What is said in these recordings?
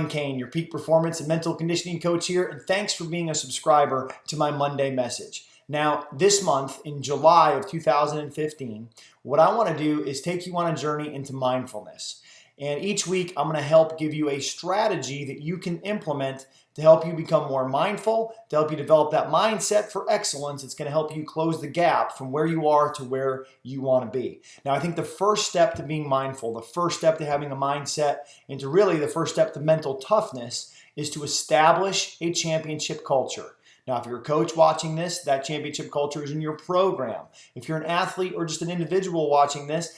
morning, Cain, your peak performance and mental conditioning coach here, and thanks for being a subscriber to my Monday message. Now, this month, in July of 2015, what I want to do is take you on a journey into mindfulness. And each week, I'm going to help give you a strategy that you can implement to help you become more mindful, to help you develop that mindset for excellence. It's going to help you close the gap from where you are to where you want to be. Now, I think the first step to being mindful, the first step to having a mindset, and to really the first step to mental toughness is to establish a championship culture. Now, if you're a coach watching this, that championship culture is in your program. If you're an athlete or just an individual watching this,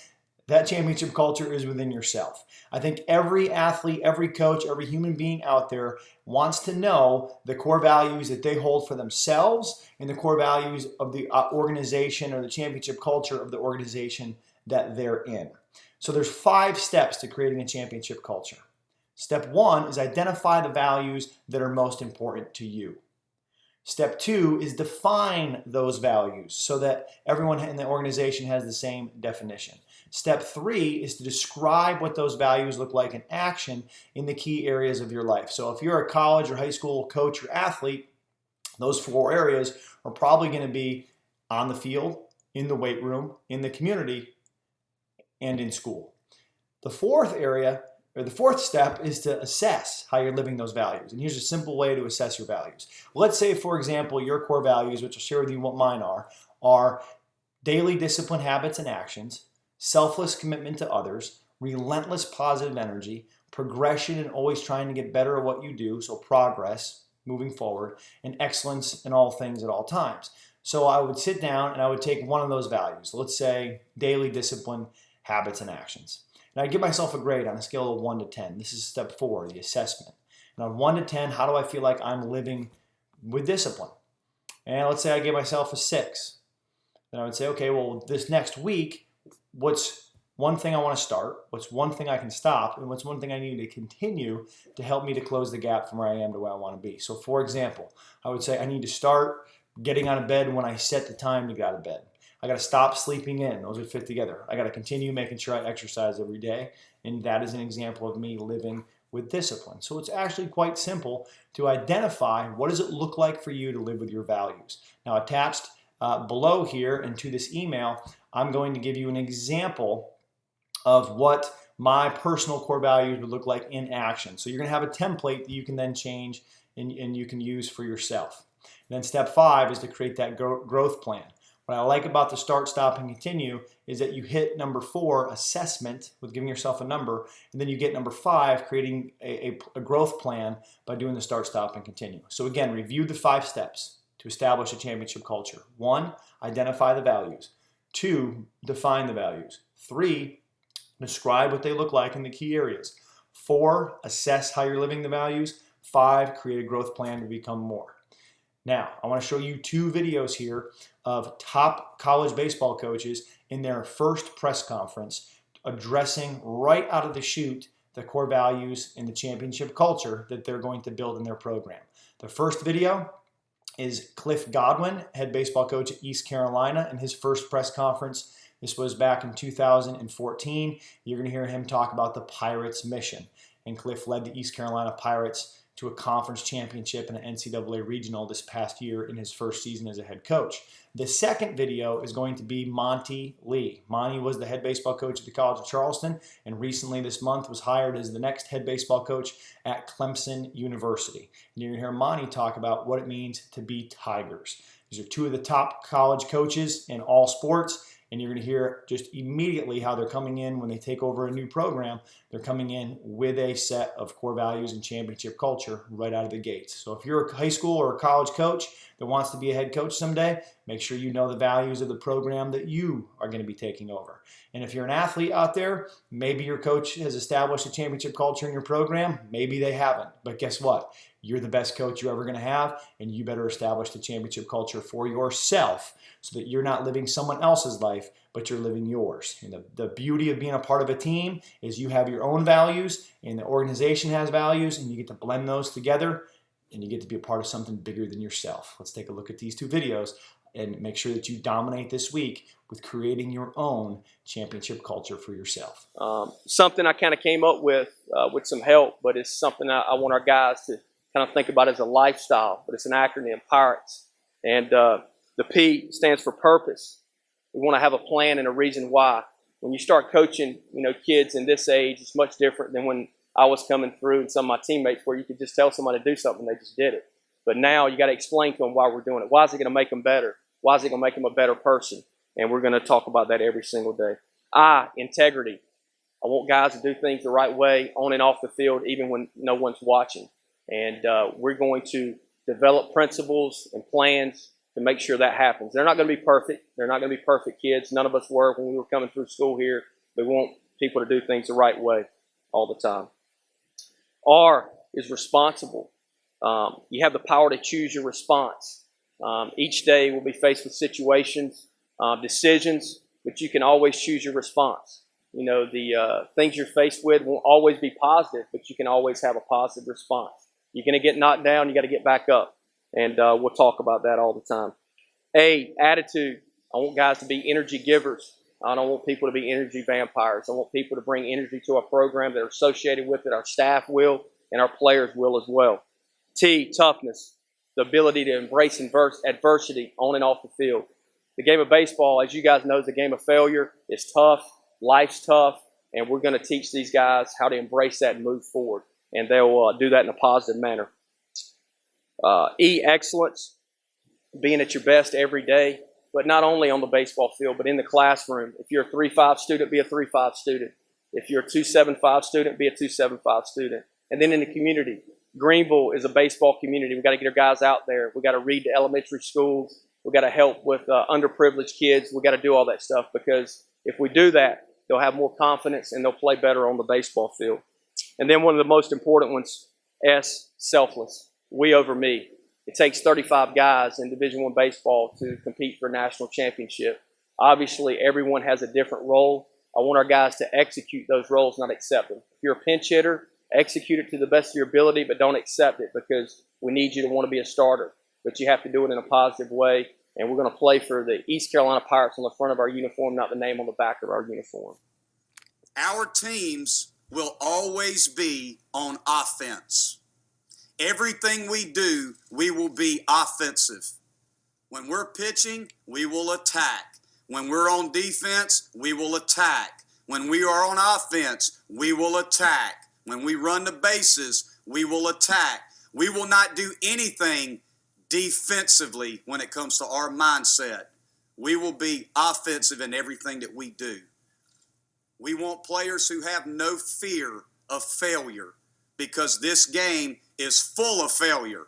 that championship culture is within yourself. I think every athlete, every coach, every human being out there wants to know the core values that they hold for themselves and the core values of the organization or the championship culture of the organization that they're in. So there's 5 steps to creating a championship culture. Step 1 is identify the values that are most important to you. Step 2 is define those values so that everyone in the organization has the same definition. Step 3 is to describe what those values look like in action in the key areas of your life. So if you're a college or high school coach or athlete, those 4 areas are probably going to be on the field, in the weight room, in the community, and in school. The fourth step is to assess how you're living those values. And here's a simple way to assess your values. Let's say, for example, your core values, which I'll share with you what mine are daily discipline, habits, and actions, selfless commitment to others, relentless positive energy, progression and always trying to get better at what you do, so progress, moving forward, and excellence in all things at all times. So I would sit down and I would take one of those values. Let's say daily discipline, habits, and actions. And I'd give myself a grade on a scale of 1 to 10. This is step 4, the assessment. And on 1 to 10, how do I feel like I'm living with discipline? And let's say I gave myself a 6. Then I would say, okay, well, this next week, what's one thing I want to start? What's one thing I can stop? And what's one thing I need to continue to help me to close the gap from where I am to where I want to be? So for example, I would say I need to start getting out of bed when I set the time to get out of bed. I got to stop sleeping in. Those would fit together. I got to continue making sure I exercise every day. And that is an example of me living with discipline. So it's actually quite simple to identify what does it look like for you to live with your values. Now attached below here and to this email, I'm going to give you an example of what my personal core values would look like in action. So you're going to have a template that you can then change and you can use for yourself. And then step 5 is to create that growth plan. What I like about the start, stop, and continue is that you hit number 4, assessment, with giving yourself a number, and then you get number 5, creating a growth plan by doing the start, stop, and continue. So again, review the 5 steps to establish a championship culture. 1, identify the values. 2, define the values. 3, describe what they look like in the key areas. 4, assess how you're living the values. 5, create a growth plan to become more. Now, I want to show you 2 videos here of top college baseball coaches in their first press conference addressing right out of the chute the core values and the championship culture that they're going to build in their program. The first video is Godwin, head baseball coach at East Carolina, in his first press conference. This was back in 2014. You're going to hear him talk about the Pirates' mission. And Cliff led the East Carolina Pirates to a conference championship and an NCAA regional this past year in his first season as a head coach. The second video is going to be Monte Lee. Monte was the head baseball coach at the College of Charleston, and recently this month was hired as the next head baseball coach at Clemson University. And you're going to hear Monte talk about what it means to be Tigers. These are 2 of the top college coaches in all sports, and you're going to hear just immediately how they're coming in when they take over a new program. They're coming in with a set of core values and championship culture right out of the gates. So if you're a high school or a college coach that wants to be a head coach someday, make sure you know the values of the program that you are going to be taking over. And if you're an athlete out there, maybe your coach has established a championship culture in your program. Maybe they haven't. But guess what? You're the best coach you're ever going to have, and you better establish the championship culture for yourself so that you're not living someone else's life, but you're living yours. And the beauty of being a part of a team is you have your own values, and the organization has values, and you get to blend those together and you get to be a part of something bigger than yourself. Let's take a look at these 2 videos and make sure that you dominate this week with creating your own championship culture for yourself. Something I kind of came up with some help, but it's something I want our guys to kind of think about as a lifestyle, but it's an acronym, PIRATES. And the P stands for purpose. We want to have a plan and a reason why. When you start coaching, kids in this age, it's much different than when I was coming through and some of my teammates where you could just tell somebody to do something, they just did it. But now you got to explain to them why we're doing it. Why is it going to make them better? Why is it going to make them a better person? And we're going to talk about that every single day. I, integrity. I want guys to do things the right way on and off the field, even when no one's watching. And we're going to develop principles and plans to make sure that happens. They're not going to be perfect. They're not going to be perfect kids. None of us were when we were coming through school here. We want people to do things the right way all the time. R is responsible. You have the power to choose your response. Each day we'll be faced with situations, decisions, but you can always choose your response. The things you're faced with won't always be positive, but you can always have a positive response. You're going to get knocked down, you got to get back up. And we'll talk about that all the time. A, attitude. I want guys to be energy givers. I don't want people to be energy vampires. I want people to bring energy to our program that are associated with it. Our staff will, and our players will as well. T, toughness. The ability to embrace adversity on and off the field. The game of baseball, as you guys know, is a game of failure. It's tough. Life's tough. And we're going to teach these guys how to embrace that and move forward. And they'll do that in a positive manner. E, excellence. Being at your best every day. But not only on the baseball field, but in the classroom. If you're a 3.5 student, be a 3.5 student. If you're a 2.75 student, be a 2.75 student. And then in the community. Greenville is a baseball community. We've got to get our guys out there. We've got to read to elementary schools. We've got to help with underprivileged kids. We've got to do all that stuff because if we do that, they'll have more confidence and they'll play better on the baseball field. And then one of the most important ones, S, selfless. We over me. It takes 35 guys in Division I baseball to compete for a national championship. Obviously, everyone has a different role. I want our guys to execute those roles, not accept them. If you're a pinch hitter, execute it to the best of your ability, but don't accept it because we need you to want to be a starter. But you have to do it in a positive way, and we're going to play for the East Carolina Pirates on the front of our uniform, not the name on the back of our uniform. Our teams will always be on offense. Everything we do, we will be offensive. When we're pitching, we will attack. When we're on defense, we will attack. When we are on offense, we will attack. When we run the bases, we will attack. We will not do anything defensively when it comes to our mindset. We will be offensive in everything that we do. We want players who have no fear of failure because this game is full of failure.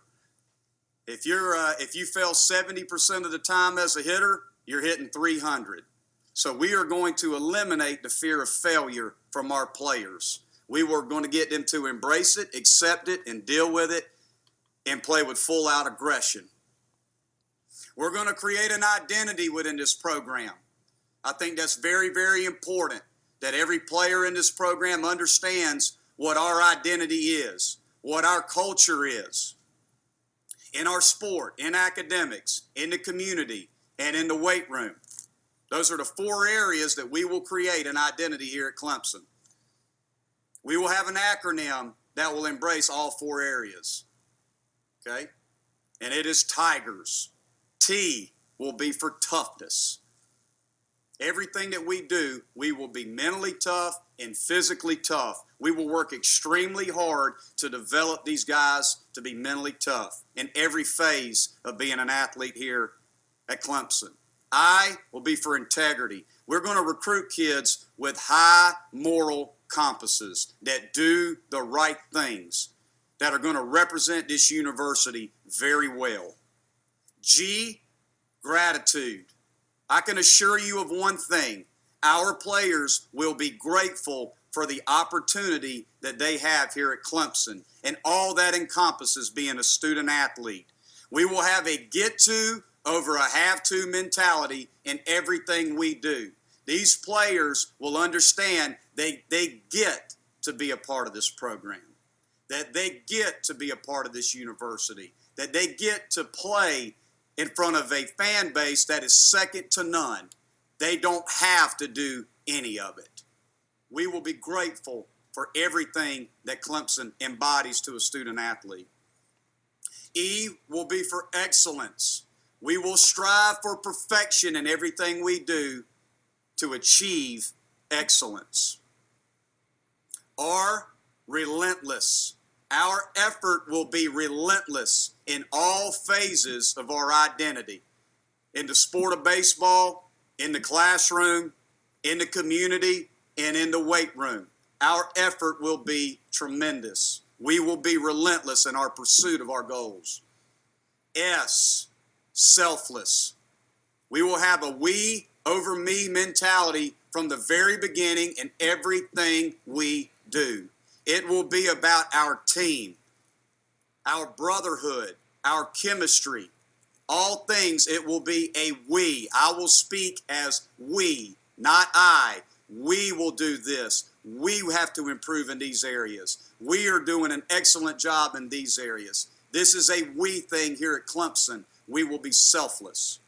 If you fail 70% of the time as a hitter, you're hitting 300. So we are going to eliminate the fear of failure from our players. We were going to get them to embrace it, accept it, and deal with it, and play with full-out aggression. We're going to create an identity within this program. I think that's very, very important that every player in this program understands what our identity is, what our culture is. In our sport, in academics, in the community, and in the weight room. Those are the 4 areas that we will create an identity here at Clemson. We will have an acronym that will embrace all 4 areas. Okay? And it is Tigers. T will be for toughness. Everything that we do, we will be mentally tough and physically tough. We will work extremely hard to develop these guys to be mentally tough in every phase of being an athlete here at Clemson. I will be for integrity. We're going to recruit kids with high moral compasses that do the right things, that are going to represent this university very well. G, gratitude. I can assure you of one thing. Our players will be grateful for the opportunity that they have here at Clemson and all that encompasses being a student athlete. We will have a get-to over a have-to mentality in everything we do. These players will understand they get to be a part of this program. that they get to be a part of this university, that they get to play in front of a fan base that is second to none. They don't have to do any of it. We will be grateful for everything that Clemson embodies to a student athlete. E will be for excellence. We will strive for perfection in everything we do to achieve excellence. R, relentless. Our effort will be relentless in all phases of our identity. In the sport of baseball, in the classroom, in the community, and in the weight room. Our effort will be tremendous. We will be relentless in our pursuit of our goals. S, selfless. We will have a we over me mentality from the very beginning in everything we do. It will be about our team, our brotherhood, our chemistry. All things, it will be a we. I will speak as we, not I. We will do this. We have to improve in these areas. We are doing an excellent job in these areas. This is a we thing here at Clemson. We will be selfless.